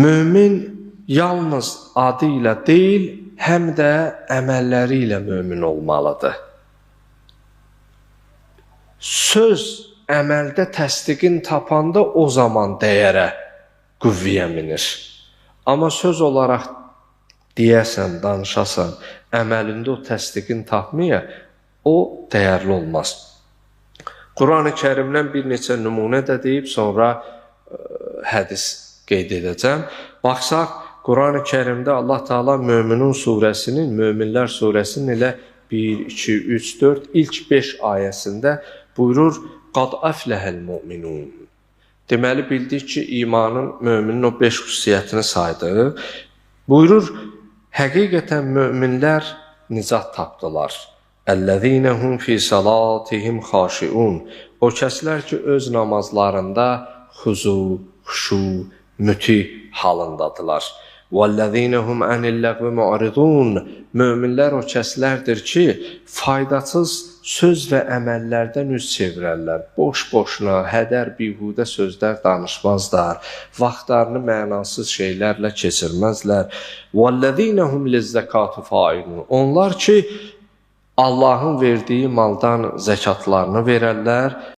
Mömin yalnız adı ilə deyil, həm də əməlləri ilə mömin olmalıdır. Söz əməldə təsdiqin tapanda o zaman dəyərə, qüvvəyə minir. Amma söz olaraq deyəsən, danışasan, əməlində o təsdiqin tapmaya, o dəyərli olmaz. Quran-ı Kərimdən bir neçə nümunə də deyib, sonra hədis qeyd edəcəm. Baxsaq, Quran-ı Kərimdə Allah Teala Möminun surəsinin, Möminlər surəsinin elə 1, 2, 3, 4, ilk 5 ayəsində buyurur, qad əfləhəl müminun. Deməli, bildik ki, imanın, möminin o 5 xüsusiyyətini saydı. Buyurur, həqiqətən möminlər nicat tapdılar. Əl-ləzīnəhum fi salatihim xaşiun. O kəslər ki, öz namazlarında xuzu, xuşu, müti halındadılar. وَالَّذِينَهُمْ عَنِ اللَّغْوِ مُعْرِضُونَ. Möminlər o kəslərdir ki, faydasız söz və əməllərdən üz çevirərlər. Boş-boşuna, hədər, bihudə sözlər danışmazlar. Vaxtlarını mənasız şeylərlə keçirməzlər. وَالَّذِينَهُمْ لِلزَّكَاتِ فَاعِلُونَ. Onlar ki, Allahın verdiyi maldan zəkatlarını verərlər